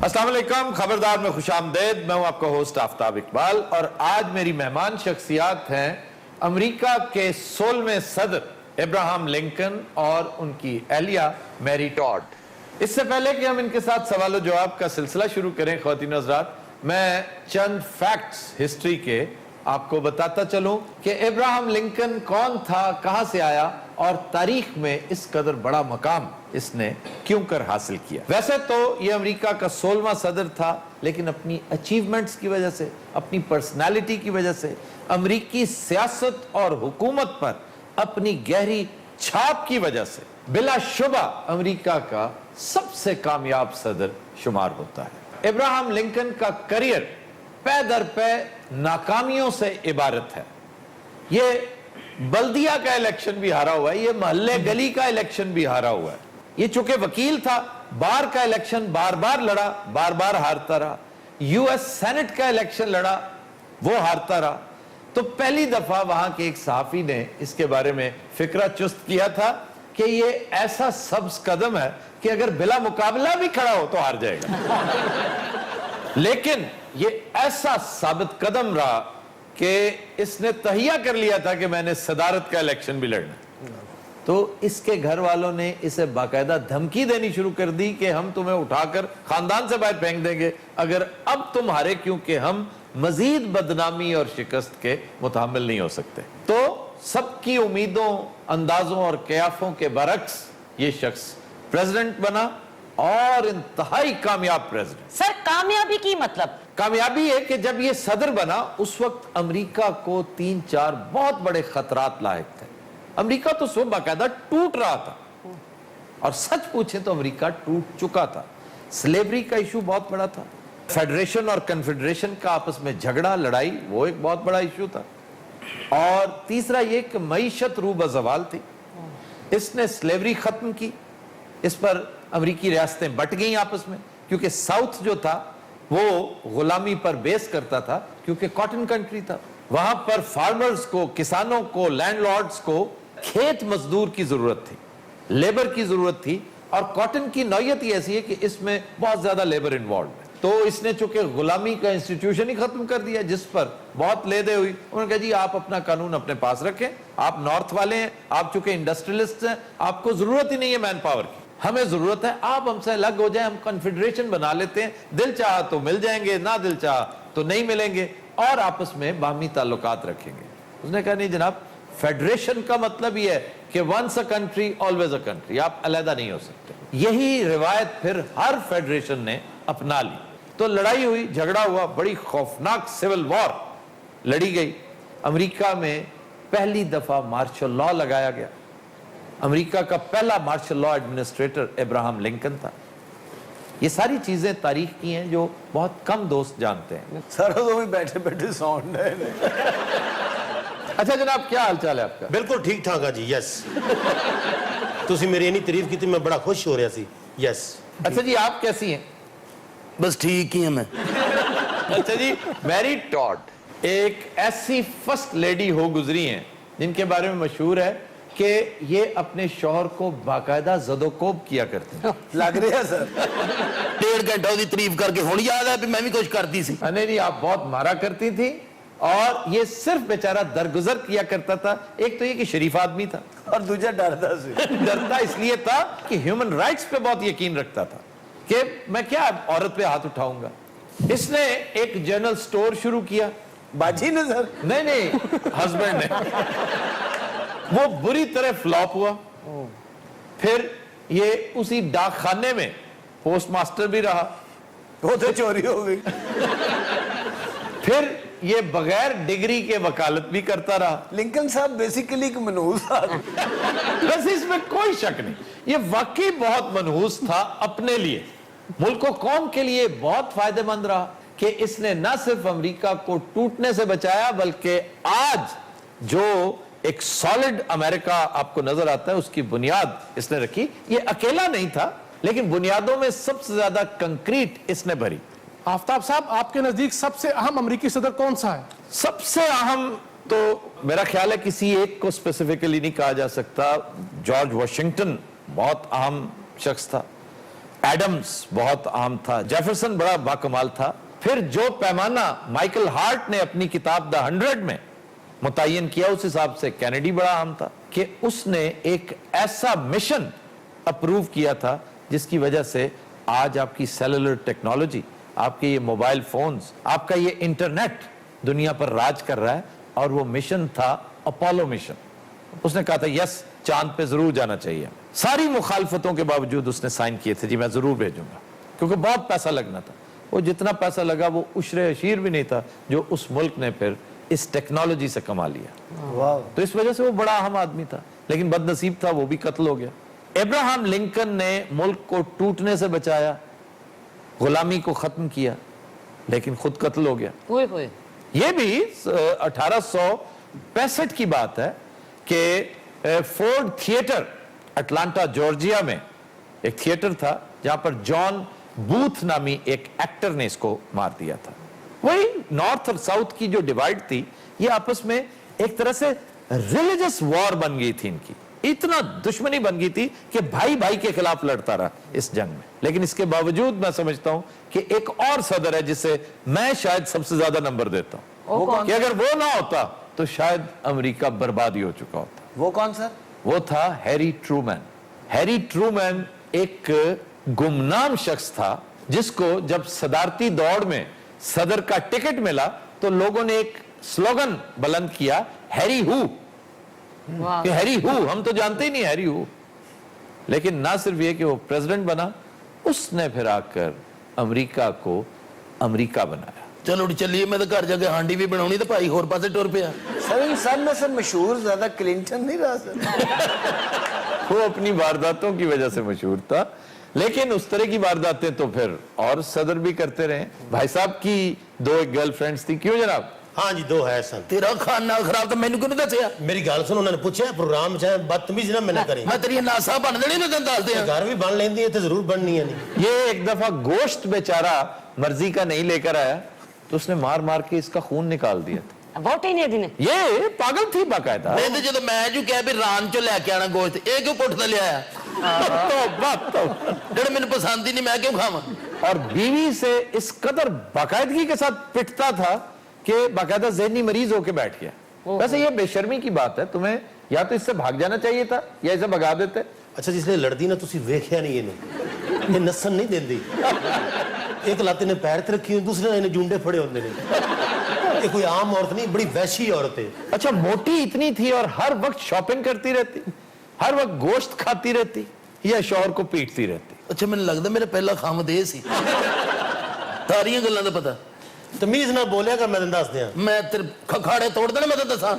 السلام علیکم، خبردار میں خوش آمدید. میں ہوں آپ کا ہوسٹ آفتاب اقبال اور آج میری مہمان شخصیات ہیں امریکہ کے 16ویں صدر ابراہم لنکن اور ان کی اہلیہ میری ٹاڈ. اس سے پہلے کہ ہم ان کے ساتھ سوال و جواب کا سلسلہ شروع کریں خواتین و حضرات، میں چند فیکٹس ہسٹری کے آپ کو بتاتا چلوں کہ ابراہم لنکن کون تھا، کہاں سے آیا اور تاریخ میں اس قدر بڑا مقام اس نے کیوں کر حاصل کیا. ویسے تو یہ امریکہ کا 16واں صدر تھا، لیکن اپنی اچیومنٹس کی وجہ سے، اپنی پرسنالٹی کی وجہ سے، امریکی سیاست اور حکومت پر اپنی گہری چھاپ کی وجہ سے بلا شبہ امریکہ کا سب سے کامیاب صدر شمار ہوتا ہے. ابراہم لنکن کا کریئر پے در پے ناکامیوں سے عبارت ہے. یہ بلدیہ کا الیکشن بھی ہارا ہوا ہے، یہ محلے گلی کا الیکشن بھی ہارا ہوا ہے. یہ چونکہ وکیل تھا، بار کا الیکشن بار بار لڑا، بار بار ہارتا رہا. یو ایس سینٹ کا الیکشن لڑا، وہ ہارتا رہا. تو پہلی دفعہ وہاں کے ایک صحافی نے اس کے بارے میں فکرہ چست کیا تھا کہ یہ ایسا سبز قدم ہے کہ اگر بلا مقابلہ بھی کھڑا ہو تو ہار جائے گا. لیکن یہ ایسا ثابت قدم رہا کہ اس نے تہیہ کر لیا تھا کہ میں نے صدارت کا الیکشن بھی لڑنا. تو اس کے گھر والوں نے اسے باقاعدہ دھمکی دینی شروع کر دی کہ ہم تمہیں اٹھا کر خاندان سے باہر پھینک دیں گے اگر اب تم ہارے، کیونکہ ہم مزید بدنامی اور شکست کے متحمل نہیں ہو سکتے. تو سب کی امیدوں، اندازوں اور قیافوں کے برعکس یہ شخص پریزیڈنٹ بنا اور انتہائی کامیاب پریزیڈنٹ. سر کامیابی کی مطلب؟ کامیابی ہے کہ جب یہ صدر بنا اس وقت امریکہ کو 3-4 بہت بڑے خطرات لاحق تھے. امریکہ تو سو باقاعدہ ٹوٹ رہا تھا، اور سچ پوچھیں تو امریکہ ٹوٹ چکا تھا. سلیوری کا ایشو بہت بڑا تھا، فیڈریشن اور کنفیڈریشن کا آپس میں جھگڑا، لڑائی، وہ ایک بہت بڑا ایشو تھا. اور تیسرا یہ کہ معیشت رو بزوال تھی. اس نے سلیوری ختم کی، اس پر امریکی ریاستیں بٹ گئیں آپس میں، کیونکہ ساؤتھ جو تھا وہ غلامی پر بیس کرتا تھا، کیونکہ کاٹن کنٹری تھا. وہاں پر فارمرز کو، کسانوں کو، لینڈ لارڈز کو کھیت مزدور کی ضرورت تھی، لیبر کی ضرورت تھی. اور کاٹن کی نوعیت ہی ایسی ہے کہ اس میں بہت زیادہ لیبر انوالوڈ ہے. تو اس نے چونکہ غلامی کا انسٹیٹیوشن ہی ختم کر دیا، جس پر بہت لے دے ہوئی. انہوں نے کہا جی آپ اپنا قانون اپنے پاس رکھیں، آپ نارتھ والے ہیں، آپ چونکہ انڈسٹریلسٹ ہیں، آپ کو ضرورت ہی نہیں ہے مین پاور کی، ہمیں ضرورت ہے آپ ہم سے الگ ہو جائیں، ہم کنفیڈریشن بنا لیتے ہیں، دل چاہا تو مل جائیں گے، نہ دل چاہا تو نہیں ملیں گے، اور آپس میں باہمی تعلقات رکھیں گے. اس نے کہا نہیں جناب، فیڈریشن کا مطلب یہ ہے کہ once a country always a country، آپ علیحدہ نہیں ہو سکتے. یہی روایت پھر ہر فیڈریشن نے اپنا لی. تو لڑائی ہوئی، جھگڑا ہوا، بڑی خوفناک سول وار لڑی گئی. امریکہ میں پہلی دفعہ مارشل لا لگایا گیا. امریکہ کا پہلا martial law administrator Abraham Lincoln تھا. یہ ساری چیزیں تاریخ کی ہیں جو بہت کم دوست جانتے ہیں. سر تو بھی بیٹھے بیٹھے ساؤنڈ ہے. اچھا جناب، کیا حال چال ہے آپ کا؟ بالکل ٹھیک ٹھاک ہے جی. یس تسی میری اینی تعریف کی تھی، میں بڑا خوش ہو رہا سی. یس. اچھا جی، آپ کیسی ہیں؟ بس ٹھیک ہی ہیں میں. اچھا جی، میری ٹاڈ ایک ایسی فرسٹ لیڈی ہو گزری ہیں جن کے بارے میں مشہور ہے کہ یہ اپنے شوہر کو باقاعدہ زد و کوب کیا کرتے ہیں. لگ رہا ہے سر. 1.5 گھنٹہ ہوتی تعریف کر کے ہوں یاد ہے میں بھی کچھ کرتی سی. نہیں، آپ بہت مارا کرتی تھی، اور یہ صرف بیچارہ درگزر کیا کرتا تھا. ایک تو یہ کہ شریف آدمی تھا، اور دوسرا ڈرتا سی. ڈرتا اس لیے تھا کہ ہیومن رائٹس پہ بہت یقین رکھتا تھا کہ میں کیا عورت پہ ہاتھ اٹھاؤں گا. اس نے ایک جنرل سٹور شروع کیا. باجی نے سر؟ نہیں، ہسبینڈ نے. وہ بری طرح فلاپ ہوا. پھر یہ اسی ڈاک خانے میں پوسٹ ماسٹر بھی رہا. وہ تو چوری ہو گئی. پھر یہ بغیر ڈگری کے وکالت بھی کرتا رہا. لنکن صاحب بیسیکلی ایک منحوس آدمی. بس اس میں کوئی شک نہیں، یہ واقعی بہت منحوس تھا. اپنے لیے، ملک و قوم کے لیے بہت فائدہ مند رہا کہ اس نے نہ صرف امریکہ کو ٹوٹنے سے بچایا، بلکہ آج جو ایک سالڈ امریکہ آپ کو نظر آتا ہے اس کی بنیاد اس نے رکھی. یہ اکیلا نہیں تھا، لیکن بنیادوں میں سب سے زیادہ کنکریٹ اس نے بھری. آفتاب صاحب، آپ کے نزدیک سب سے اہم امریکی صدر کون سا ہے؟ سب سے اہم تو میرا خیال ہے کسی ایک کو اسپیسیفکلی نہیں کہا جا سکتا. جارج واشنگٹن بہت اہم شخص تھا. एडम्स बहुत आम था, जेफरसन बड़ा बाकमाल था। फिर जो पैमाना माइकल हार्ट ने अपनी किताब द 100 में मुतय्यन किया, उस हिसाब से कैनेडी बड़ा आम था कि उसने एक ऐसा मिशन अप्रूव किया था जिसकी वजह से आज आपकी सेलुलर टेक्नोलॉजी, आपके ये मोबाइल फोन्स, आपका ये इंटरनेट दुनिया पर राज कर रहा है। और वो मिशन था अपोलो मिशन। उसने कहा था यस, चांद पे जरूर जाना चाहिए। सारी मुखालफतों के बावजूद उसने साइन किए थे, जी मैं जरूर भेजूंगा, क्योंकि बहुत पैसा लगना था। वो जितना पैसा लगा वो उशरे अशीर भी नहीं था जो उस मुल्क ने फिर इस टेक्नोलॉजी से कमा लिया। वाह। तो इस वजह से वो बड़ा अहम आदमी था, लेकिन बदनसीब था, वो भी कत्ल हो गया। अब्राहम लिंकन ने मुल्क को टूटने से बचाया, गुलामी को खत्म किया, लेकिन खुद कत्ल हो गया। ये भी 1865 की बात है कि फोर्ड थिएटर अटलांटा जॉर्जिया में एक थिएटर था जहां पर जॉन बूथ नामी एक एक्टर ने इसको मार दिया था। वही नॉर्थ और साउथ की जो डिवाइड थी, ये आपस में एक तरह से रिलीजियस वॉर बन गई थी इनकी। इतना दुश्मनी बन गई थी कि भाई भाई के खिलाफ लड़ता रहा इस जंग में। लेकिन इसके बावजूद मैं समझता हूं कि एक और सदर है जिसे मैं शायद सबसे ज्यादा नंबर देता हूं कि अगर वो ना होता तो शायद अमेरिका बर्बाद ही हो चुका होता। वो कौन सर? वो था हैरी ट्रूमैन। हैरी ट्रूमैन एक गुमनाम शख्स था जिसको जब सदारती दौड़ में सदर का टिकट मिला तो लोगों ने एक स्लोगन बुलंद किया, हैरी हू, कि हैरी हू, हम तो जानते ही नहीं हैरी हू। लेकिन ना सिर्फ ये कि वो प्रेसिडेंट बना, उसने फिर आकर अमेरिका को अमेरिका बनाया। चलो चलिए, मैं तो घर जाके हांडी भी बनानी, तो भाई होर पासे टुर पिया। सर इन सब में से मशहूर ज्यादा क्लिंटन नहीं रहा सर? वो अपनी वारदातों की वजह से मशहूर था, लेकिन उस तरह की वारदातें तो फिर और सदर भी करते रहे। भाई साहब की 2 गर्लफ्रेंड्स थी, क्यों जनाब? हाँ जी, 2 है सन। तेरा खाना खराब तो मैनू क्यों नहीं दसिया? मेरी गल सुनो, उन्होंने पूछा प्रोग्राम चाहे बदतमीज ना मैंने करी। मैं तेरी नासा बन देनी, मैं तेन दस दिया। घर भी बन लेंदी है तो जरूर बननी है। नहीं ये एक दफा गोश्त बेचारा मर्जी का नहीं लेकर आया तो उसने मार मार के इसका खून निकाल दिया था। वोट ही नहीं देने। ये पागल थी बाकायदा। नहीं तो जो मैं जो कह भी रान चो लेके आना गोश्त, ये क्यों पुट तो लिया जो मैंने पसंद ही नहीं, मैं क्यों खावा? और बीवी से इस कदर बाकायदगी के साथ पिटता था कि बाकायदा ज़हनी मरीज होके बैठ गया। वैसे ये बेशर्मी की बात है, तुम्हें या तो इससे भाग जाना चाहिए था या इसे भगा देते। अच्छा, जिसने लड़दी ना तुसी वेख्या नहीं, ये नसन नहीं देंदी। एक लात ने पैर ते रखी, दूसरे ने जूंडे फड़े होंगे ने। ये कोई आम औरत नहीं, बड़ी वैशी औरत है। अच्छा, मोटी इतनी थी और हर वक्त शॉपिंग करती रहती, हर वक्त गोश्त खाती रहती या शौहर को पीटती रहती। अच्छा, मैंने लगता मेरा पहला खामद ये सी। सारियां गल्लां दा पता। तमीज ना बोलिया कर, मैं तेन दस दिया। मैं तेरे खखाड़े तोड़ देने, मैं तो दसा।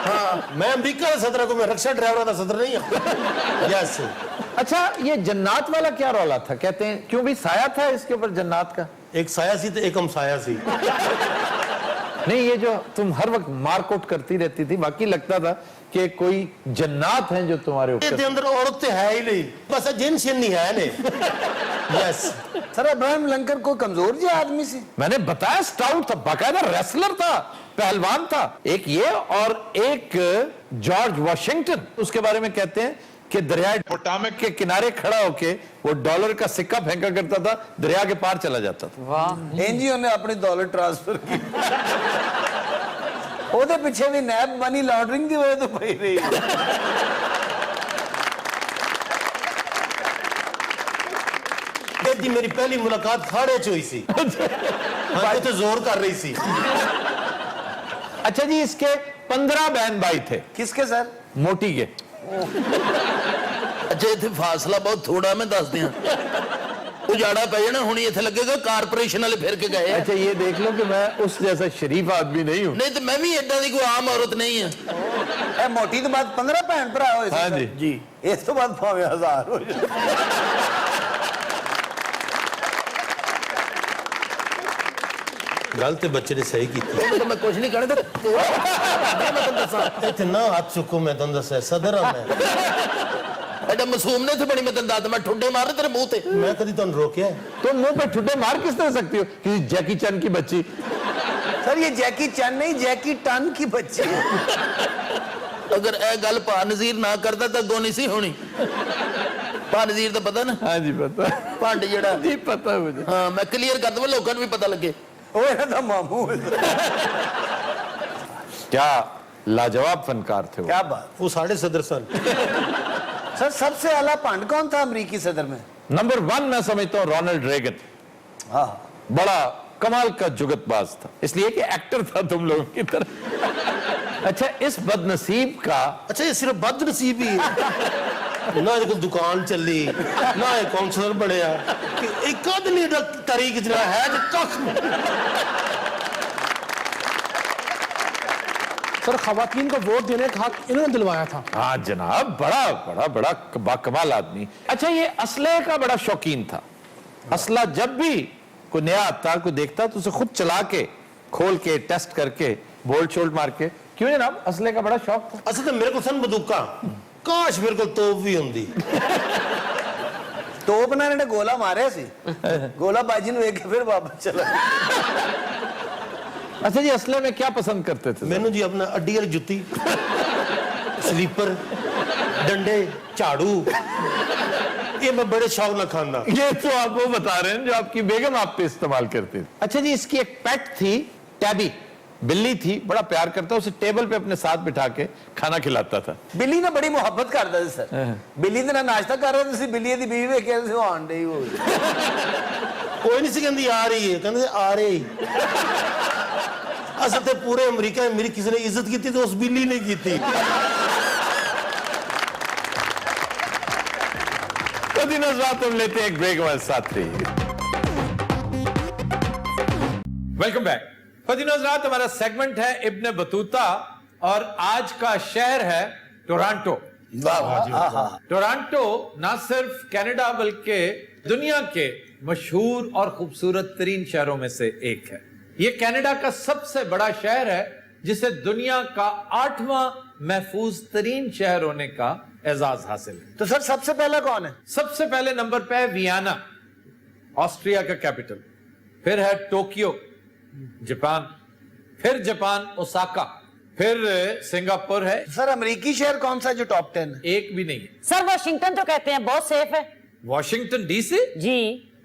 हाँ, मैं अमरीका का सदर को, मैं रक्षा ड्राइवर का सदर नहीं हूं। यस। अच्छा, ये जन्नात वाला क्या रौला था? कहते हैं क्यों भी साया था इसके ऊपर जन्नात का? एक साया सी तो एक हम साया सी। नहीं, ये जो तुम हर वक्त मारकोट करती रहती थी, बाकी लगता था कि कोई जन्नात हैं जो तुम्हारे ये ऊपर। अंदर औरत तो है ही नहीं, बस जिन शिन नहीं है ने। यस। सर अब्राहम लिंकन को कमजोर जी आदमी सी? मैंने बताया स्टाउट था, बाकायदा रेसलर था, पहलवान था। एक ये और एक जॉर्ज वाशिंगटन। उसके बारे में कहते हैं कि दरिया पोटामिक के किनारे खड़ा होके वो डॉलर का सिक्का फेंका करता था, दरिया के पार चला जाता था। वाह। एनजीओ ने अपनी दौलत ट्रांसफर की। ਉਹਦੇ ਪਿੱਛੇ ਵੀ ਨੈਬ ਮਨੀ ਲਾਂਡਰਿੰਗ ਦੀ ਵਜ੍ਹਾ ਤੋਂ ਪਈ ਰਹੀ ਹੈ। जी मेरी पहली मुलाकात खाड़े च हुई सी। हाँ, तो जोर कर रही सी। अच्छा जी, इसके 15 बहन भाई थे। किसके सर? मोटी के। अच्छा, इतने फासला बहुत थोड़ा, मैं दस दिया। उजाड़ा पै जाना, हुणी इत्थे लगेगा कारपोरेशन वाले फिर के गए। अच्छा, ये देख लो कि मैं उस जैसा शरीफ आदमी नहीं हूँ। नहीं तो मैं भी एडा दी कोई आम औरत नहीं है। ਇਹ ਮੋਟੀ ਤੋਂ ਬਾਅਦ 15 ਭੈਣ ਭਰਾ ਹੋਏ ਸੀ? हाँ जी ਜੀ। ਇਸ ਤੋਂ ਬਾਅਦ ਭਾਵੇਂ 1000 ਹੋ ਜਾਣ। गल तो बच्चे ने सही की। तो मैं कुछ नहीं कहने तो मैं तुम दसा इतना हाथ चुको, मैं तुम दस सदर हाँ। एडा मासूम ने थे बड़ी, मैं तुम दस मैं ठुड्डे मार तेरे मुंह ते। मैं कभी तुम रोकिया? तुम मुंह पे ठुड्डे मार किस तरह सकती हो? किसी जैकी चैन की बच्ची। सर ये जैकी चैन नहीं, जैकी टन की बच्ची है। अगर ए गल पा नजीर ना करता तो अगों नहीं सी होनी। ਭਾਨਜੀਰ ਦਾ ਪਤਾ ਨਾ? हाँ जी पता ਭੰਡ ਜਿਹੜਾ जी पता है मुझे। ਹਾਂ ਮੈਂ ਕਲੀਅਰ ਕਰ ਦਵਾਂ ਲੋਕਾਂ ਨੂੰ ਵੀ ਪਤਾ ਲੱਗੇ। ਉਹ ਇਹਨਾਂ ਦਾ ਮਾਮੂ ਹੈ। क्या लाजवाब फनकार थे वो। क्या बात। वो साढ़े सदर सन। सर सबसे आला भंड कौन था अमेरिकी सदर में? नंबर 1 मैं समझता हूँ रोनाल्ड रेगन। हाँ बड़ा कमाल का जुगतबाज था, इसलिए कि एक्टर था तुम लोगों की तरह। अच्छा, इस बदनसीब का अच्छा ये सिर्फ बदनसीब ही है ना, कोई दुकान चली ना ये काउंसलर बनया कि एक आदमी तारीख जरा है जो कख सर खवातीन को वोट देने का हक इन्होंने दिलवाया था। हाँ जनाब, बड़ा बड़ा बड़ा बाकमाल आदमी। अच्छा, ये असलहे का बड़ा शौकीन था। असला जब भी कोई नया आता, कोई देखता तो उसे खुद चला के खोल के टेस्ट करके बोल्ट शोल्ट मार के। क्यों जनाब, असलहे का बड़ा शौक था। असल तो मेरे को सन बंदूका काश मेरे को तोप भी होंदी। तोप ना ने गोला मारे सी, गोला बाजी ने वेख के फिर वापस चला। अच्छा जी, असले में क्या पसंद करते थे? मैंने जी अपना अड्डी वाली जुत्ती, स्लीपर, डंडे, झाड़ू, ये मैं बड़े शौक न खाना। ये तो आप वो बता रहे हैं जो आपकी बेगम आप पे इस्तेमाल करती थी। अच्छा जी, इसकी एक पेट थी, टैबी, बिल्ली थी, बड़ा प्यार करता, उसे टेबल पे अपने साथ बिठा के खाना खिलाता था। बिल्ली ने बड़ी मोहब्बत करता था सर। बिल्ली ने नाश्ता कर रहा था, बिल्ली दी बीवी वेख के आन डई हो कोई नहीं सी कहती आ रही है, कहते आ रही। असल तो पूरे अमेरिका में मेरी किसी ने इज्जत की थी तो उस बिल्ली ने की थी। तो दिनों रात हम लेते हैं एक ब्रेक, हमारे साथ रहिए। Welcome back. फजीनोज रात हमारा सेगमेंट है इब्न बतूता और आज का शहर है टोरंटो। टोरंटो ना सिर्फ कनाडा बल्कि दुनिया के मशहूर और खूबसूरत तरीन शहरों में से एक है। ये कनाडा का सबसे बड़ा शहर है जिसे दुनिया का 8वां महफूज तरीन शहर होने का एजाज हासिल है। तो सर सबसे पहला कौन है? सबसे पहले नंबर पे है वियना, ऑस्ट्रिया का कैपिटल। फिर है टोक्यो, जापान। फिर जापान ओसाका। फिर सिंगापुर है। सर अमेरिकी शहर कौन सा जो टॉप 10 है? एक भी नहीं है। सर वाशिंगटन तो कहते हैं बहुत सेफ है। वॉशिंगटन डीसी जी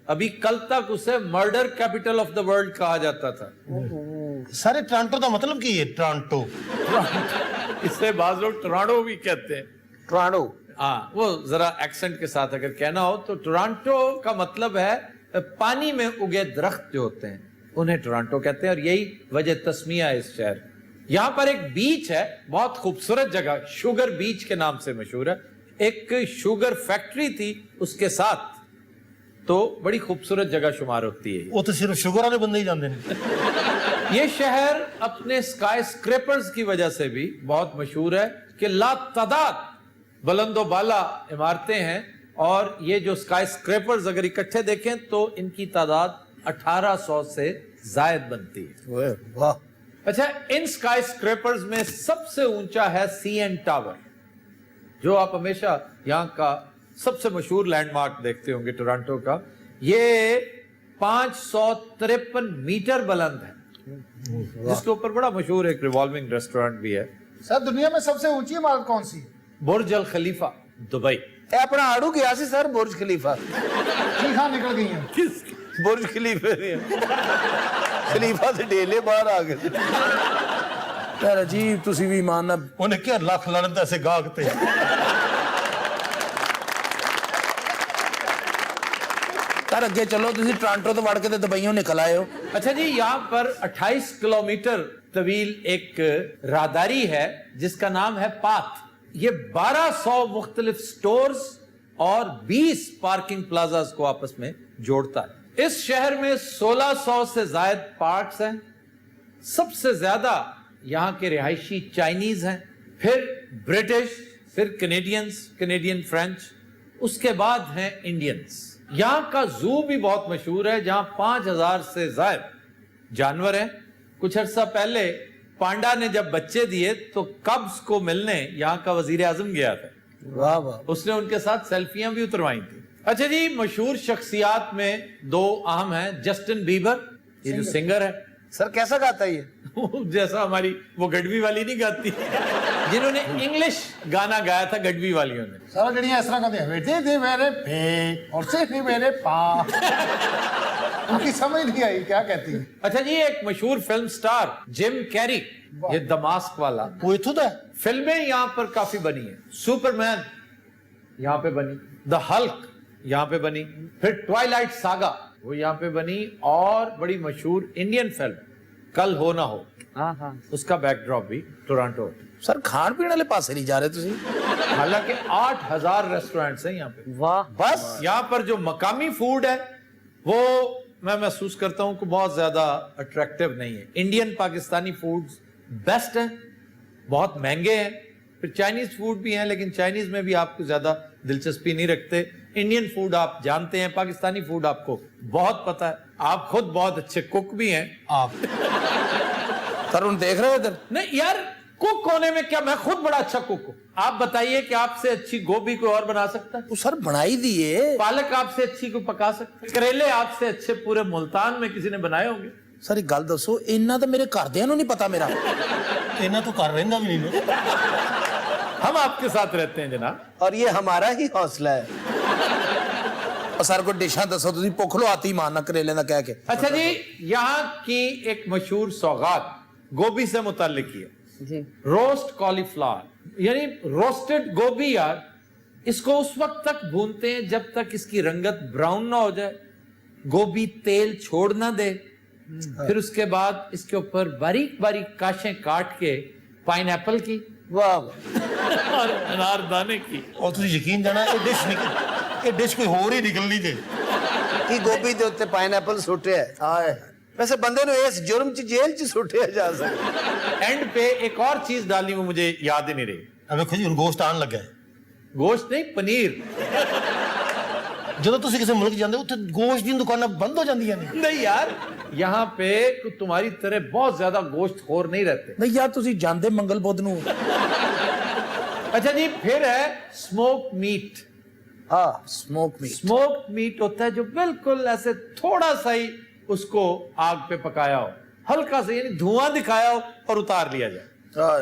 अभी कल तक उसे murder capital of the world कहा जाता था। सारे टोरंटो का मतलब की है? टोरंटो इसे बाज लोग टोरंटो भी कहते हैं। टोरंटो, हाँ, वो जरा एक्सेंट के साथ अगर कहना हो तो टोरंटो का मतलब है पानी में उगे दरख्त जो होते हैं उन्हें टोरंटो कहते हैं, और यही वजह तस्मिया है इस शहर। यहां पर एक बीच है, बहुत खूबसूरत जगह, शुगर बीच के नाम से मशहूर है। एक शुगर फैक्ट्री थी उसके साथ, तो बड़ी खूबसूरत जगह शुमार होती है। वो तो सिर्फ शुगर वाले बंदे ही जानते हैं। ये शहर अपने स्काई स्क्रेपर्स की वजह से भी बहुत मशहूर है कि लातादाद बुलंदो बाला इमारतें हैं, और ये जो स्काई स्क्रेपर्स अगर इकट्ठे देखें तो इनकी तादाद 1800 से जायद बनती है। वाह। अच्छा, इन स्काई स्क्रेपर्स में सबसे ऊंचा है सीएन टावर, जो आप हमेशा यहाँ का सबसे मशहूर लैंडमार्क देखते होंगे टोरंटो का। ये 553 मीटर बुलंद है, जिसके ऊपर बड़ा मशहूर एक रिवॉल्विंग रेस्टोरेंट भी है। सर दुनिया में सबसे ऊंची इमारत कौन सी? बुर्ज अल खलीफा, दुबई। अपना आड़ू गया सी सर बुर्ज खलीफा। चीखा निकल गई हैं। किस बुर्ज खलीफे खलीफा से डेले बाहर आ गए। यार अजीब, तुसी भी मानना उन्हें क्या लाख लानत ऐसे गागते यार अगे चलो, तुसी टोरंटो तो वड़ के दुबईयों निकल आए हो। अच्छा जी, यहाँ पर 28 किलोमीटर तवील एक राहदारी है जिसका नाम है पाथ। ये 1200 मुख्तलिफ स्टोर्स और 20 पार्किंग प्लाजास को आपस में जोड़ता है। इस शहर में 1600 से जायद पार्क्स हैं। सबसे ज्यादा यहाँ के रिहायशी चाइनीज हैं, फिर ब्रिटिश, फिर कैनेडियंस, कैनेडियन फ्रेंच, उसके बाद हैं इंडियंस। यहाँ का जू भी बहुत मशहूर है, जहाँ 5000 से जायद जानवर हैं। कुछ अर्सा पहले पांडा ने जब बच्चे दिए तो कब्स को मिलने यहाँ का वजीर आजम गया था। वाह वाह। उसने उनके साथ सेल्फियां भी उतरवाई थी। अच्छा जी, मशहूर शख्सियात में 2 अहम हैं। जस्टिन बीबर, ये जो सिंगर है, सर कैसा गाता है ये? जैसा हमारी वो गढ़वी वाली नहीं गाती, जिन्होंने इंग्लिश गाना गाया था गढ़वी वालियों ने। सारा गड़ियां इस तरह कहते हैं, बेटे दे मेरे पे और से मेरे पा। उनकी समझ नहीं आई क्या कहती है। अच्छा जी, एक मशहूर फिल्म स्टार जिम कैरी, ये दमास्क वाला, वो इथों दा फिल्में यहाँ पर काफी बनी है। सुपरमैन यहाँ पे बनी, द हल्क यहाँ पे बनी, फिर ट्वाइलाइट सागा वो यहाँ पे बनी, और बड़ी मशहूर इंडियन फिल्म कल हो ना हो, उसका बैकड्रॉप भी टोरंटो। सर खान पीने वाले पासे नहीं जा रहे तुसी। हालांकि 8000 रेस्टोरेंट्स हैं यहाँ पे। वाह, बस यहाँ पर जो मकामी फूड है वो मैं महसूस करता हूँ कि बहुत ज्यादा अट्रैक्टिव नहीं है। इंडियन पाकिस्तानी फूड्स बेस्ट हैं, बहुत महंगे हैं। फिर चाइनीज फूड भी हैं, लेकिन चाइनीज में भी आपको ज्यादा दिलचस्पी नहीं रखते। इंडियन फूड आप जानते हैं, पाकिस्तानी फूड आपको बहुत पता है, आप खुद बहुत अच्छे कुक भी हैं। आप सर उन देख रहे हो इधर? नहीं यार, कुक होने में क्या, मैं खुद बड़ा अच्छा कुक हूं। आप बताइए कि आपसे अच्छी गोभी कोई और बना सकता है? वो सर बनाई दिए। पालक आपसे अच्छी को पका सकते हैं? करेले आपसे अच्छे पूरे मुल्तान में किसी ने बनाए होंगे? सर एक गल दसो, इन्ना तो मेरे घरदियां नूं नहीं पता मेरा। इन्ना तो कर रहिंदा भी नहीं ना। हम आपके साथ रहते हैं जनाब। और ये हमारा ही हौसला है। और सर को डिशां दसो तुसी, भुख लो आती मारना करेले दा कह के। अच्छा जी, यहाँ की एक मशहूर सौगात गोभी से मुताल्लिक है जी। रोस्ट कॉलीफ्लावर, यानी रोस्टेड गोभी। यार इसको उस वक्त तक भूनते हैं जब तक इसकी रंगत ब्राउन ना हो जाए, गोभी तेल छोड़ ना दे। फिर उसके बाद इसके ऊपर बारीक बारीक काशें काट के पाइनएप्पल की वाह और अनारदाने की। और तुझे यकीन जाना ये डिश कोई होर ही निकलनी थे। की गोभी दे उत्ते पाइनएप्पल सुटे है। हाय, वैसे बंदे ने इस जुर्म च जेल च सुटिया जा सकता। एंड पे एक और चीज डालनी वो मुझे याद ही नहीं रही। अब देखो जी, गोश्त आन लगा है। गोश्त नहीं, पनीर। ਜਦੋਂ ਤੁਸੀਂ ਕਿਸੇ ਮੁਲਕ ਜਾਂਦੇ ਹੋ ਉੱਥੇ ਗੋਸ਼ਤ ਦੀਆਂ ਦੁਕਾਨਾਂ ਬੰਦ ਹੋ ਜਾਂਦੀਆਂ ਨੇ। नहीं यार, यहाँ पे तुम्हारी तरह बहुत ज्यादा गोश्त खोर नहीं रहते। नहीं यार तुसी जानदे मंगल बुध नूं। अच्छा जी, फिर है स्मोक मीट। हाँ, स्मोक मीट। स्मोक मीट होता है जो बिल्कुल ऐसे थोड़ा सा ही उसको आग पे पकाया हो, हल्का सा, यानी धुआं दिखाया हो और उतार लिया जाए।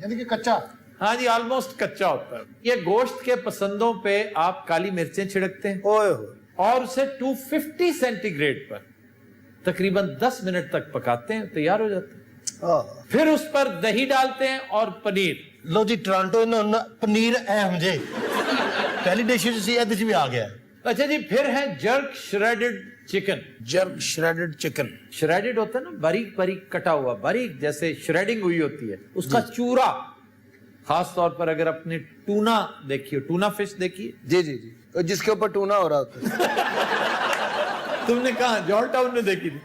यानी कि कच्चा। हाँ जी, ऑलमोस्ट कच्चा होता है। ये गोश्त के पसंदों पे आप काली मिर्चें छिड़कते हैं ओए होए, और उसे 250 सेंटीग्रेड पर तकरीबन 10 मिनट तक पकाते हैं, तैयार हो जाता है। हाँ। फिर उस पर दही डालते हैं और पनीर। ਲੋ ਜੀ ਟੋਰਾਂਟੋ ਇਹਨਾਂ ਪਨੀਰ ਅਹਿਮ ਜੇ ਪਹਿਲੀ ਡਿਸ਼ ਵਿੱਚ ਸੀ, ਇਹਦੇ ਚ ਵੀ ਆ ਗਿਆ। अच्छा जी, फिर है jerk shredded chicken. Jerk shredded chicken. Shredded होता है ना, बारीक बारीक कटा हुआ, बारीक जैसे श्रेडिंग हुई होती है, उसका चूरा। खास तौर पर अगर अपने टूना देखिए, टूना फिश देखिए। जी जी जी, और जिसके ऊपर टूना हो रहा होता है। तुमने कहा जॉर्ज टाउन में देखी थी?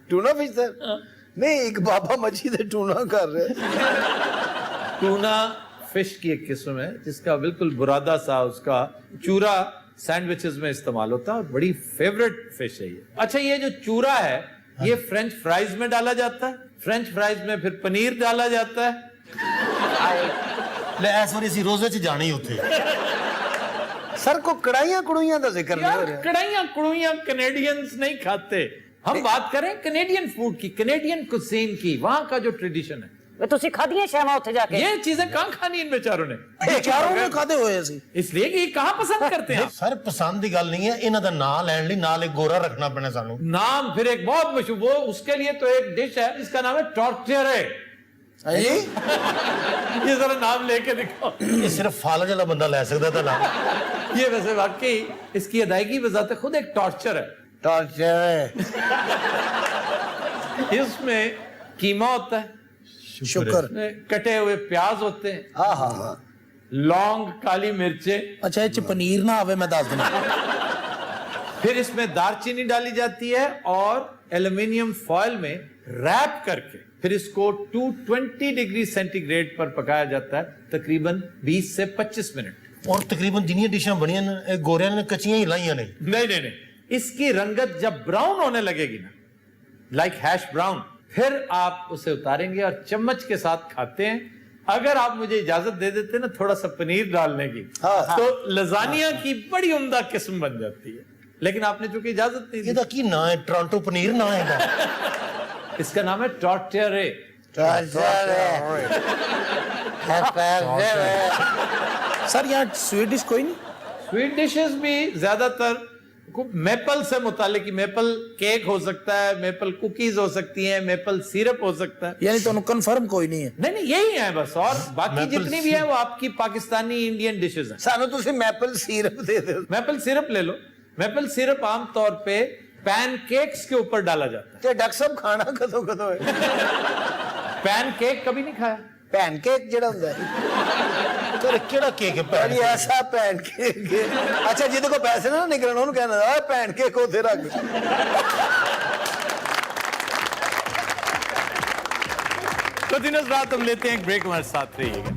टूना फिश सर नहीं, एक बाबा मजीद टूना कर रहे। टूना फिश की एक किस्म है जिसका बिल्कुल बुरादा सा उसका चूरा सैंडविचेस में इस्तेमाल होता है और बड़ी फेवरेट फिश है ये। अच्छा, ये जो चूरा है ये फ्रेंच फ्राइज में डाला जाता है, फ्रेंच फ्राइज में फिर पनीर डाला जाता है। ਲੈ ਇਸ ਵਾਰੀ ਅਸੀਂ ਰੋਜ਼ੇ ਚ ਜਾਣੀ ਉੱਥੇ। सर को कड़ाइयाँ कुड़ुइयाँ का जिक्र नहीं हो यार रहा। कड़ाइयाँ कुड़ुइयाँ कनेडियंस नहीं खाते। हम बात करें कनेडियन फूड की, कनेडियन कुजीन की, वहां का जो ट्रेडिशन है। ਵੇ ਤੁਸੀਂ ਖਾਧੀਆਂ ਸ਼ਾਵਾਂ ਉੱਥੇ ਜਾ ਕੇ? ये चीजें कहाँ खानी इन बेचारों ने? चारों ने खाते हुए सी। इसलिए कि ये कहाँ पसंद करते हैं आप? ਸਰ ਪਸੰਦ ਦੀ ਗੱਲ ਨਹੀਂ ਹੈ, ਇਹਨਾਂ ਦਾ ਨਾਂ ਲੈਣ ਲਈ ਨਾਲ ਇੱਕ ਗੋਰਾ ਰੱਖਣਾ ਪੈਣਾ ਸਾਨੂੰ। नाम फिर एक बहुत मशहूर, वो उसके लिए तो एक डिश है जिसका नाम है टॉर्चरे। ये जरा नाम लेके दिखाओ। ਇਹ ਸਿਰਫ ਫਾਲਜ ਵਾਲਾ ਬੰਦਾ ਲੈ ਸਕਦਾ ਤਾਂ ਨਾਮ। ये वैसे वाकई इसकी अदायगी बजाते खुद एक टॉर्चर है। टॉर्चर इसमें कीमा होता है, शुक्र। कटे हुए प्याज होते हैं, हाँ हाँ हाँ, लौंग, काली मिर्चें, अच्छा ये च पनीर ना आवे मैं दस देना। फिर इसमें दालचीनी डाली जाती है और एल्युमिनियम फॉयल में रैप करके फिर इसको 220 डिग्री सेंटीग्रेड पर पकाया जाता है तकरीबन 20 से 25 मिनट। ਔਰ ਤਕਰੀਬਨ ਜਿੰਨੀਆਂ ਡਿਸ਼ਾਂ ਬਣੀਆਂ ਨੇ ਇਹ ਗੋਰਿਆਂ ਨੇ ਕੱਚੀਆਂ ਹੀ ਲਾਈਆਂ ਨੇ। नहीं नहीं नहीं, इसकी रंगत जब ब्राउन होने लगेगी ना, लाइक हैश ब्राउन, फिर आप उसे उतारेंगे और चम्मच के साथ खाते हैं। अगर आप मुझे इजाजत दे देते ना थोड़ा सा पनीर डालने की, हाँ। तो लजानिया की बड़ी उम्दा किस्म बन जाती है। लेकिन आपने चूंकि इजाजत नहीं दी। ਇਹਦਾ ਕੀ ਨਾਂ ਹੈ? ਟੋਰਾਂਟੋ ਪਨੀਰ ਨਾਂ ਹੈ ਇਹਦਾ। इसका नाम है टॉर्टेरे। सर यहाँ स्वीट डिश कोई नहीं? स्वीट डिशेस भी ज्यादातर मेपल से मुतालिक, मेपल केक हो सकता है, मेपल कुकीज हो सकती हैं, मेपल सिरप हो सकता है। यानी तो कन्फर्म कोई नहीं है? नहीं यही है बस, और बाकी जितनी भी है वो आपकी पाकिस्तानी इंडियन डिशेस हैं। ਸਾਨੂੰ ਤੁਸੀਂ मैपल सिरप दे दो। मेपल सिरप ले लो। मेपल सिरप आमतौर पे पैनकेक्स के ऊपर डाला जाता है। ਤੇ ਡਾਕਟਰ ਸਾਹਿਬ ਖਾਣਾ ਕਦੋਂ ਕਦੋਂ ਹੈ? पैनकेक कभी नहीं खाया? ਪੈਨਕੇਕ ਜਿਹੜਾ ਹੁੰਦਾ ਹੈ ਤੇਰੇ ਕਿਹੜਾ ਕੇਕ ਹੈ ਭੈਣ? ਭਾਜੀ ਐਸਾ ਪੈਨਕੇਕ ਅੱਛਾ ਜਿਹਦੇ ਕੋਲ ਪੈਸੇ ਨਾ ਨਿਕਲਣ ਉਹਨੂੰ ਕਹਿੰਦਾ ਓਏ ਪੈਨਕੇਕ ਉੱਥੇ ਰੱਖ। तो दिनों रात हम लेते हैं एक ब्रेक, हमारे साथ रहिएगा।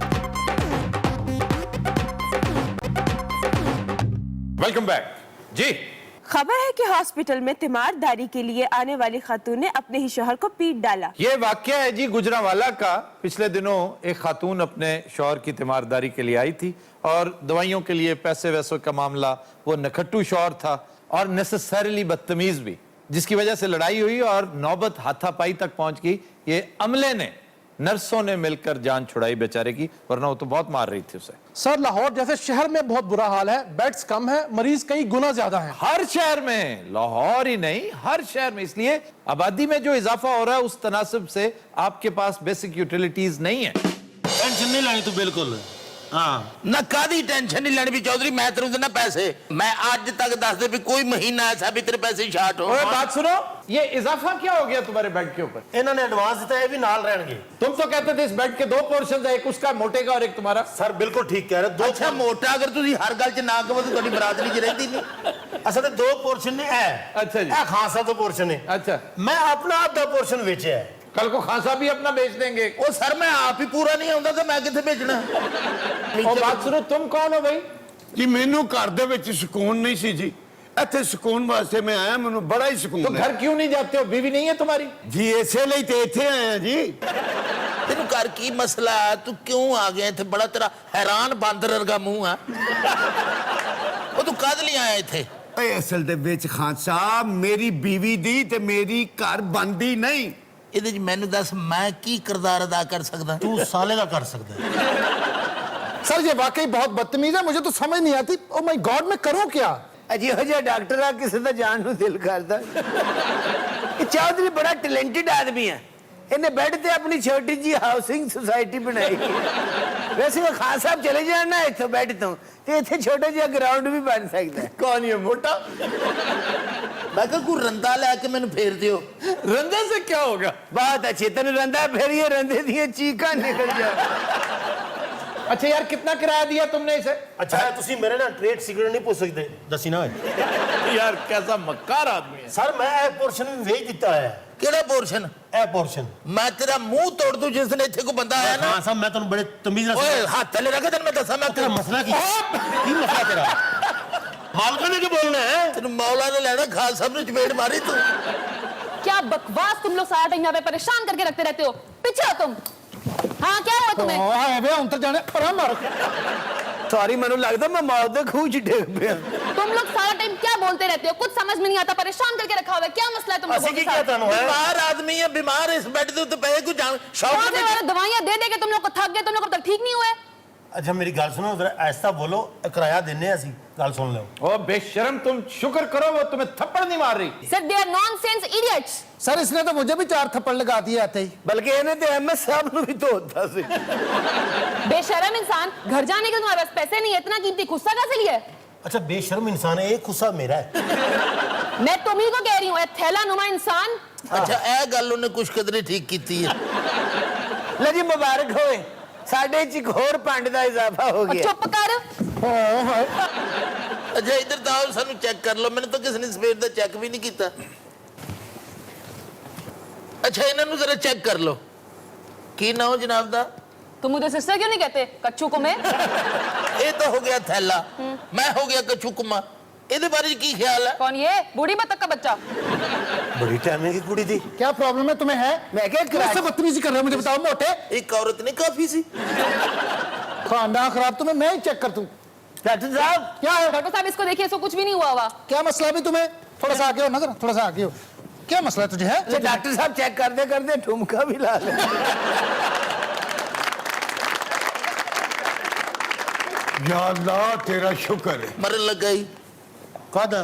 वेलकम बैक जी। खबर है कि हॉस्पिटल में तीमारदारी के लिए आने वाली खातून ने अपने ही शौहर को पीट डाला। ये वाकया है जी गुजरांवाला का। पिछले दिनों एक खातून अपने शौहर की तीमारदारी के लिए आई थी और दवाइयों के लिए पैसे वैसों का मामला, वो नखट्टू शौहर था और नेसेसरीली बदतमीज भी, जिसकी वजह से लड़ाई हुई और नौबत हाथापाई तक पहुंच गई। ये अमले ने, नर्सों ने मिलकर जान छुड़ाई बेचारे की, वरना वो तो बहुत मार रही थी उसे। सर लाहौर जैसे शहर में बहुत बुरा हाल है, बेड्स कम है, मरीज कई गुना ज्यादा हैं। हर शहर में, लाहौर ही नहीं हर शहर में, इसलिए आबादी में जो इजाफा हो रहा है उस तनासब से आपके पास बेसिक यूटिलिटीज नहीं है। टेंशन नहीं लेनी तू बिल्कुल। हाँ ना कादी टेंशन नहीं लेनी भी चौधरी, मैं तेरे देना पैसे। मैं आज तक दस दे भी कोई महीना ऐसा भी तेरे पैसे शार्ट हो। ओए बात सुनो, ये इजाफा क्या हो गया तुम्हारे बेड के ऊपर? ਇਹਨਾਂ ਨੇ ਐਡਵਾਂਸ ਦਿੱਤਾ, ਇਹ ਵੀ ਨਾਲ ਰਹਿਣਗੇ। तुम तो कहते थे इस बेड के 2 पोर्शन है, एक उसका मोटे का और एक तुम्हारा। ਸਰ ਬਿਲਕੁਲ ਠੀਕ ਕਹਿ ਰਹੇ। ਦੋ अच्छा मोटा अगर तुसी हर गल च ना कहो तो तुहाडी बरादरी च रहिंदी नहीं। ਅਸਲ ਤੇ ਦੋ ਪੋਰਸ਼ਨ ਨੇ ਇਹ। अच्छा जी। ਇਹ ਖਾਨ ਸਾਹਿਬ ਦਾ ਪੋਰਸ਼ਨ ਹੈ। अच्छा, ਮੈਂ ਆਪਣਾ ਅੱਧਾ ਪੋਰਸ਼ਨ ਵੇਚਿਆ ਹੈ। कल को खान साहब भी अपना बेच देंगे। ओ सर मैं आप ही पूरा नहीं आਉਂਦਾ तो मैं किथे भेजना? और बात सुनो, तुम कौन हो भाई? ਜੀ ਮੈਨੂੰ ਘਰ ਦੇ ਵਿੱਚ ਸਕੂਨ ਨਹੀਂ ਸੀ ਜੀ, ਇੱਥੇ ਸਕੂਨ ਵਾਸਤੇ ਮੈਂ ਆਇਆ, ਮੈਨੂੰ ਬੜਾ ਹੀ तो ਸਕੂਨ है घर क्यों नहीं जाते हो? बीवी नहीं है तुम्हारी? ਜੀ, ਇਸੇ ਲਈ ਤੇ ਇੱਥੇ ਆਇਆ ਜੀ। तेनू घर की मसला है? तू क्यों आ गया इथे? बड़ा तेरा हैरान बांदर वर्गा मुंह है। ओ तू कद ਲਈ ਆਇਆ ਇੱਥੇ? ਓਏ ਅਸਲ ਦੇ ਵਿੱਚ ਖਾਨ ਸਾਹਿਬ, ਮੇਰੀ ਬੀਵੀ ਦੀ ਤੇ ਮੇਰੀ ਘਰ ਬੰਦੀ ਨਹੀਂ। ਇਹਦੇ ਚ ਮੈਨੂੰ ਦੱਸ ਮੈਂ ਕੀ ਕਿਰਦਾਰ ਅਦਾ ਕਰ ਸਕਦਾ? ਤੂੰ ਸਾਲੇ ਦਾ ਕਰ ਸਕਦਾ ਹੈ। सर ये वाकई बहुत बदतमीज है, मुझे तो समझ नहीं आती। ओ माय गॉड, मैं करूं क्या? ਅਜਿਹੋ ਜਿਹਾ ਡਾਕਟਰ ਆ ਕਿਸੇ ਦਾ ਜਾਣ ਨੂੰ ਦਿਲ ਕਰਦਾ। ਇਹ ਚੌਧਰੀ ਬੜਾ ਟੈਲੈਂਟਡ ਆਦਮੀ ਹੈ। ਇਹਨੇ ਬੈੱਡ ਤੇ ਆਪਣੀ ਛੋਟੀ ਜੀ ਹਾਊਸਿੰਗ ਸੁਸਾਇਟੀ ਬਣਾਈ ਹੈ। ਵੈਸੇ ਉਹ ਖਾਨ ਸਾਹਿਬ ਚਲੇ ਜਾਣ ਨਾ ਇੱਥੋਂ ਬੈੱਡ ਤੋਂ ਤੇ ਇੱਥੇ ਛੋਟਾ ਜਿਹਾ ਗਰਾਊਂਡ ਵੀ ਬਣ ਸਕਦਾ ਹੈ। कौन ये मोटा? ਮੈਂ ਕਿਹਾ ਕੋਈ ਰੰਦਾ ਲੈ ਕੇ ਮੈਨੂੰ ਫੇਰ ਦਿਓ। रंधे से क्या होगा? ਬਹੁਤ ਅੱਛੇ, ਤੈਨੂੰ ਰੰਦਾ ਫੇਰੀਏ, ਰੰਦੇ ਦੀਆਂ ਚੀਕਾਂ ਨਿਕਲ ਜਾ। अच्छा यार, कितना किराया दिया तुमने इसे? ਅੱਛਾ ਤੁਸੀਂ ਮੇਰੇ ਨਾਲ ਟ੍ਰੇਡ ਸੀਕ੍ਰੇਟ ਨਹੀਂ ਪੁੱਛ ਸਕਦੇ, ਦੱਸੀ ਨਾ ਹੋਏ। यार कैसा मक्कार आदमी है। ਸਰ ਮੈਂ ਇਹ ਪੋਰਸ਼ਨ ਵੀ ਵੇਚ ਦਿੱਤਾ ਹੈ। ਕਿਹੜਾ ਪੋਰਸ਼ਨ? ਇਹ ਪੋਰਸ਼ਨ ਮੈਂ ਤੇਰਾ ਮੂੰਹ ਤੋੜ ਦੂੰ ਜਿਸ ਦਿਨ ਇੱਥੇ ਕੋਈ ਬੰਦਾ ਆਇਆ ਨਾ। ਹਾਂ ਸਾਹਿਬ ਮੈਂ ਤੁਹਾਨੂੰ ਬੜੇ ਤਮੀਜ਼ ਨਾਲ ਓਏ ਹੱਥ ਥੱਲੇ ਰੱਖ, ਤੈਨੂੰ ਮੈਂ ਦੱਸਾਂ ਮੈਂ ਤੇਰਾ ਮਸਲਾ ਕੀ ਕੀ ਮਸਲਾ ਤੇਰਾ? ਮਾਲਕਾਂ ਨੇ ਕੀ ਬੋਲਣਾ ਹੈ? ਤੈਨੂੰ ਮੌਲਾ ਨੇ ਲੈਣਾ, ਖਾਨ ਸਾਹਿਬ ਨੇ ਚਪੇੜ ਮਾਰੀ ਤੂੰ। क्या बकवास तुम लोग सारा टाइम यहाँ पे परेशान करके रखते रहते हो। पीछे हो तुम। हाँ क्या हुआ तुम्हें? ਸੌਰੀ, ਮੈਨੂੰ ਲੱਗਦਾ ਮੈਂ ਮੌਤ ਦੇ ਖੂਹ 'ਚ ਡਿੱਗ ਪਿਆ। तुम लोग सारा टाइम क्या बोलते रहते हो? कुछ समझ में नहीं आता, परेशान करके रखा हुआ है। क्या मसला है तुम लोगों ਅਸੀਂ के ਕੀ ਕਿਹਾ साथ? ਤੁਹਾਨੂੰ ਹੈ? बीमार आदमी है, बीमार इस बेड के उत्ते पे कोई जान कौन शौक से वाले दवाइयाँ दे दे के तुम लोग को थक गए, तुम लोग अब तक ठीक नहीं हुए? ਅੱਛਾ ਮੇਰੀ ਗੱਲ ਸੁਣੋ ਜ਼ਰਾ, ਐਸਾ ਬੋਲੋ, ਕਿਰਾਇਆ ਦਿੰਨੇ ਅਸੀਂ, ਗੱਲ ਸੁਣ ਲਓ। ओ बेशरम, तुम शुक्र करो वो तुम्हें थप्पड़ नहीं मार रही। Sir, they are nonsense idiots. Sir इसने तो मुझे भी 4 थप्पड़ लगा दिए आते ही। ਬਲਕਿ ਇਹਨੇ ਤੇ ਐਮਐਸ ਸਾਹਿਬ ਨੂੰ ਵੀ ਧੋਤਾ ਸੀ। बेशरम इंसान, घर जाने के तुम्हारे पास पैसे नहीं है, इतना कीमती गुस्सा कहाँ से लिया है? अच्छा बेशर्म इंसान है, एक गुस्सा मेरा है। मैं तुम्ही को कह रही हूँ, ए थैला नुमा इंसान। अच्छा ए गल उन्हें कुछ कदरे ठीक की है। ਲੈ ਜੀ ਮੁਬਾਰਕ ਹੋਏ, ਸਾਡੇ 'ਚ ਇੱਕ ਹੋਰ ਪੰਡ ਦਾ ਇਜ਼ਾਫਾ ਹੋ और ਗਿਆ। चुप कर। अच्छा इधर तो आओ, सानू चेक कर लो। मैंने तो किसी ने सवेर दा चेक भी नहीं किया। अच्छा इन्होंने जरा चेक कर लो। की ना हो जनाब दा? तुम मुझे सिस्टर क्यों नहीं कहते? कच्चू को मैं। ये तो हो गया थैला, मैं हो गया कच्चू कुमा। ਇਹਦੇ ਬਾਰੇ ਕੀ ਖਿਆਲ ਹੈ? कौन ये बूढ़ी बतख का बच्चा? बड़ी टाइमिंग की कुड़ी थी। क्या प्रॉब्लम है तुम्हें? है ਮੈਂ ਕਿਹਾ कैसे बदतमीजी कर रहे हो? मुझे बताओ मोटे। एक औरत ने काफी सी। खाना खराब तुम्हें मैं ही चेक कर दूं। ਡਾਕਟਰ ਸਾਹਿਬ क्या है? डॉक्टर साहब इसको देखिए, इसको कुछ भी नहीं हुआ हुआ। क्या मसला भी तुम्हें? थोड़ा सा आगे हो ना, जरा थोड़ा सा आगे हो। क्या मसला है तुझे है? अच्छा डॉक्टर साहब चेक करते करते ठुमका भी ला ले। या अल्लाह तेरा शुक्र है। मरन लग गई ਕਾਹਦਾ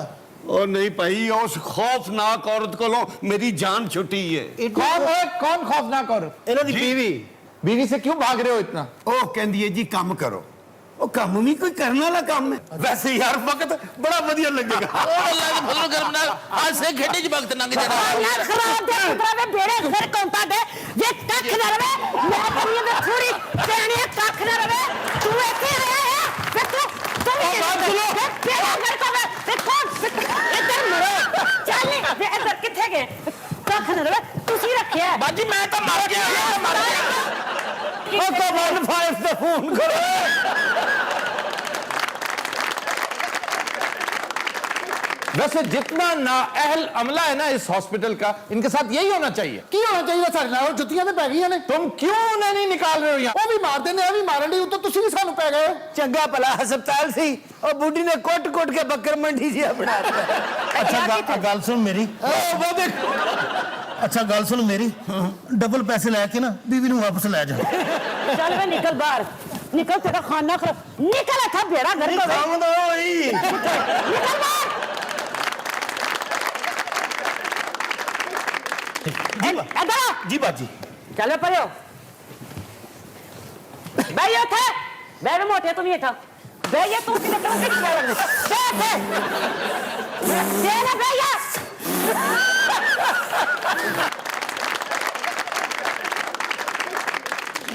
ओ नहीं भाई, उस खौफनाक औरत को मेरी जान छुटी है। कौन खौफनाक औरत? ਇਹਨਾਂ ਦੀ बीवी बीवी से क्यों भाग रहे हो इतना? ओ कहती है जी काम करो। ओ काम भी कोई करने वाला काम है। वैसे यार वक्त बड़ा बढ़िया लगेगा। ਉਹ ਅੱਲਾ ਦੇ ਫਜ਼ਲ ਕਰਮ ਨਾਲ ਹਾਸੇ ਖੇਡੇ ਚ ਵਕਤ ਲੰਘ ਜਾਣਾ ਨਾ ਖਰਾਬ ਦੇ ਪੁੱਤਰਾ ਵੇ ਬੇੜੇ ਫਿਰ ਕੌਂਪਾ ਦੇ ਜੇ ਕੱਖ ਨਾ ਰਵੇ ਮੈਂ ਤੇਰੀ ਦੇ ਥੋੜੀ ਪੈਣੀ ਕੱਖ ਨਾ ਰਵੇ ਤੂੰ ਇੱਥੇ ਆਇਆ ਹੈ ਤੇ ਤੂੰ ਬੇੜਾ ਘਰ ਕੋ ਤੇ ਕੌਣ ਇੱਧਰ ਮਰੋ ਚੱਲ ਵੇ ਇੱਧਰ ਕਿੱਥੇ ਗਏ ਕੱਖ ਨਾ ਰਵੇ ਤੁਸੀਂ ਰੱਖਿਆ ਬਾਜੀ ਮੈਂ ਤਾਂ ਮਰ ਗਿਆ ओ तो 15 से फोन करो। वैसे जितना नाअहल अमला है ना इस हॉस्पिटल का, इनके साथ यही होना चाहिए। की होना चाहिए सारे नाल जुत्तियां ते पै गईयां ने। तुम क्यों उन्हें नहीं निकाल रहे हो यहाँ? ਉਹ ਵੀ ਮਾਰਦੇ ਨੇ, ਇਹ ਵੀ ਮਾਰਨ ਦੀ, ਉੱਤੋਂ ਤੁਸੀਂ ਵੀ ਸਾਨੂੰ ਪੈ ਗਏ। चंगा भला हस्पताल सी और बूढ़ी ने कोट कोट के बकर मंडी जी बना दिया। ਅੱਛਾ ਗੱਲ ਸੁਣ ਮੇਰੀ वो देख, ਅੱਛਾ ਗੱਲ ਸੁਣ ਮੇਰੀ ਡਬਲ ਪੈਸੇ ਲੈ ਕੇ ਨਾ ਬੀਵੀ ਨੂੰ ਵਾਪਸ ਲੈ ਜਾ ਚੱਲ ਵੇ ਨਿਕਲ ਬਾਹਰ ਨਿਕਲ ਤੇਰਾ ਖਾਨਾ ਖਰਾਬ ਨਿਕਲ ਇੱਥਾ ਬੇੜਾ ਘਰ ਕੋ ਵੇ ਕੰਮ ਤਾਂ ਹੋਈ ਨਿਕਲ ਬਾਹਰ ਇੱਧਰ ਜੀ ਬਾਜੀ ਚੱਲ ਪਰਿਓ ਬੈ ਜਾ ਉੱਥੇ ਬੈ ਮੋਟੇ ਤੂੰ ਵੀ ਇੱਥਾ ਬੈ ਜਾ ਤੂੰ ਕਿਤੇ ਕਿਉਂ ਕਿੱਥੇ ਲੱਗਦੇ ਬੈ ਨਾ ਬੈ ਜਾ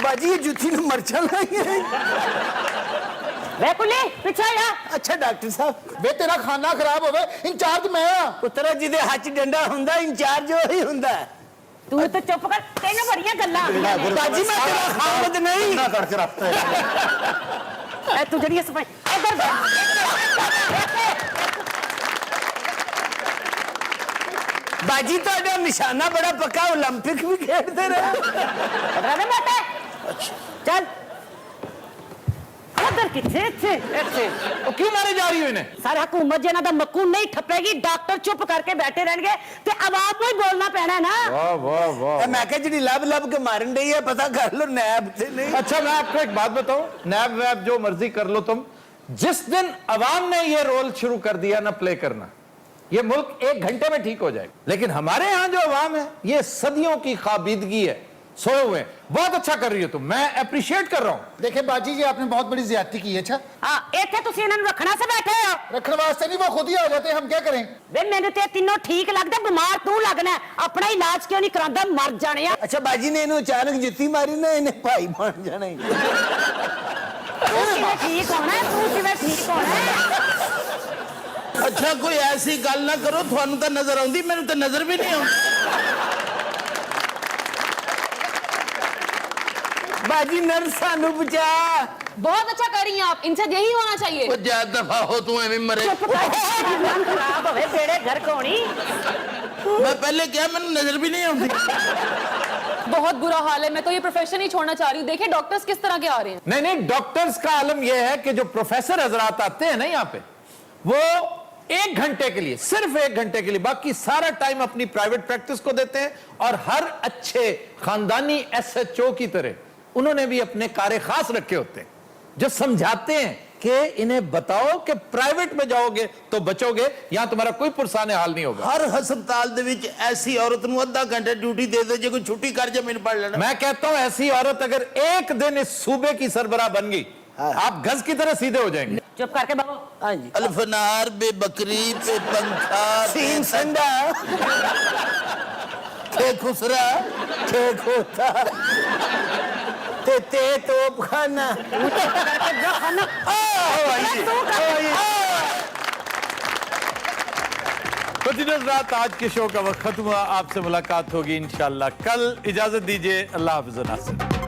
बाजी ये जुत्ती ने मरचा लाई है। ਵੇ ਕੁੱਲੀ ਪਿੱਛੇ ਆ अच्छा डॉक्टर साहब ਵੇ ਤੇਰਾ ਖਾਨਾ ਖਰਾਬ ਹੋਵੇ, ਇੰਚਾਰਜ ਮੈਂ ਆ। पुत्रा जी दे हाथ च डंडा हुंदा इंचार्ज वही हुंदा है। ਤੂੰ ਤਾਂ ਚੁੱਪ ਕਰ ਤੈਨੂੰ ਬੜੀਆਂ ਗੱਲਾਂ ਆਉਂਦੀਆਂ ਨੇ बाजी मैं तेरा खामद नहीं। ਨਾ ਕਰਕੇ ਰੱਖਤਾ ਐ ਤੂੰ ਜਿਹੜੀ ਸਫਾਈ ਇੱਧਰ ਬੈ बाजी तो निशाना बड़ा पक्का ओलंपिक भी खेलते रहे। ਰਾਵੇ ਮਾਤੇ ਚੱਲ ਉਧਰ ਕਿੱਥੇ ਇੱਥੇ ਇੱਥੇ वो क्यों मारे जा रही हो इन्हें? ਸਾਰੀ ਹਕੂਮਤ ਜਿਹਨਾਂ ਦਾ ਮੱਕੂ ਨਹੀਂ ਠੱਪੇਗੀ ਡਾਕਟਰ ਚੁੱਪ ਕਰਕੇ ਬੈਠੇ ਰਹਿਣਗੇ ਤੇ ਆਵਾਜ਼ ਨੂੰ ਹੀ ਬੋਲਣਾ ਪੈਣਾ ਨਾ वाह वाह वाह। मैं कह जी लब लब के मारन रही है पता कर लो नैब से नहीं। अच्छा मैं आपको एक बात बताऊं, नैब वैब जो मर्जी कर लो तुम, जिस दिन अवाम ने ये रोल शुरू कर दिया ना प्ले करना, ये मुल्क 1 घंटे में ठीक हो जाएगा। लेकिन हमारे यहाँ जो अवाम है ये सदियों की ख्वाबीदगी है, सोए हुए। बहुत अच्छा कर रही हो तुम, मैं अप्रिशिएट कर रहा हूं। देखे बाजी जी आपने बहुत बड़ी ज्यादती की है। अच्छा ਹਾਂ ਇੱਥੇ ਤੁਸੀਂ ਇਹਨਾਂ ਨੂੰ ਰੱਖਣਾ ਸੇ ਬੈਠੇ ਹੋ रखने वास्ते नहीं, वो खुद ही आ जाते हैं, हम क्या करें? ਵੇ ਮੈਨੂੰ ਤੇ ਤਿੰਨੋਂ ਠੀਕ ਲੱਗਦਾ ਬਿਮਾਰ ਤੂੰ ਲੱਗਣਾ ਆਪਣਾ ਇਲਾਜ ਕਿਉਂ ਨਹੀਂ ਕਰਾਉਂਦਾ ਮਰ ਜਾਣੇ ਆ अच्छा बाजी ने इन्हें अचानक जुत्ती मारी ना इन्हें भाई बन जाना ही। ਤੂੰ ਕਿਵੇਂ ਠੀਕ ਹੋਣਾ ਹੈ? ਤੂੰ ਕਿਵੇਂ ਠੀਕ ਹੋਣਾ ਹੈ? ਅੱਛਾ ਕੋਈ ਐਸੀ ਗੱਲ ਨਾ ਕਰੋ ਤੁਹਾਨੂੰ ਤਾਂ ਨਜ਼ਰ ਆਉਂਦੀ ਮੈਨੂੰ ਤਾਂ ਨਜ਼ਰ ਵੀ ਨਹੀਂ ਆਉਂਦੀ बाजी नर्स सानू बचा। बहुत अच्छा कर रही हैं आप, इनसे यही होना चाहिए। ਉਹ ਜਦ ਦਫਾ ਹੋ ਤੂੰ ਐਵੇਂ ਮਰੇ ਚੁੱਪ ਕਰ ਮਨ ਖਰਾਬ ਹੋਵੇ ਬੇੜੇ ਘਰ ਕੋਣੀ ਮੈਂ ਪਹਿਲੇ ਕਿਹਾ ਮੈਨੂੰ ਨਜ਼ਰ ਵੀ ਨਹੀਂ ਆਉਂਦੀ बहुत बुरा हाल है, मैं तो ये प्रोफेशन ही छोड़ना चाह रही हूँ। देखिए डॉक्टर्स किस तरह के आ रहे हैं। नहीं नहीं, डॉक्टर्स का आलम यह है कि जो प्रोफेसर हजरात आते हैं ना यहाँ पे, वो 1 घंटे के लिए, सिर्फ 1 घंटे के लिए, बाकी सारा टाइम अपनी प्राइवेट प्रैक्टिस को देते हैं। और हर अच्छे खानदानी SHO की तरह उन्होंने भी अपने कार्य खास रखे होते हैं जो समझाते हैं कि इन्हें बताओ कि प्राइवेट में जाओगे तो बचोगे, यहां तुम्हारा कोई पुरसाने हाल नहीं होगा। ਹਰ ਹਸਪਤਾਲ ਦੇ ਵਿੱਚ ਐਸੀ ਔਰਤ ਨੂੰ ਅੱਧਾ ਘੰਟਾ ਡਿਊਟੀ ਦੇ ਦੇ ਜੇ ਕੋਈ ਛੁੱਟੀ ਕਰ ਜਾ ਮੈਨੂੰ ਪੜ ਲੈਣਾ मैं कहता हूं ऐसी औरत अगर एक दिन इस सूबे की सरबराह बन गई, आप गज की तरह सीधे हो जाएंगे। ਚੁੱਪ ਕਰਕੇ ਬਾਬੂ हाँ जी ਅਲਫਨਾਰ ਬੇ ਬੱਕਰੀ ਤੇ ਪੰਖਾ सीन संडा ਤੇ ਖੁਸਰਾ थे खोता ते तोप खाना। ਤੂੰ ਚੁੱਪ ਕਰਕੇ ਜੋ ਖਾਣਾ ਤੂੰ ਕਰ तो दिनों रात आज के शो का वक्त खत्म हुआ। आपसे मुलाकात होगी इंशाल्लाह कल। इजाजत दीजिए, अल्लाह हाफ़िज़।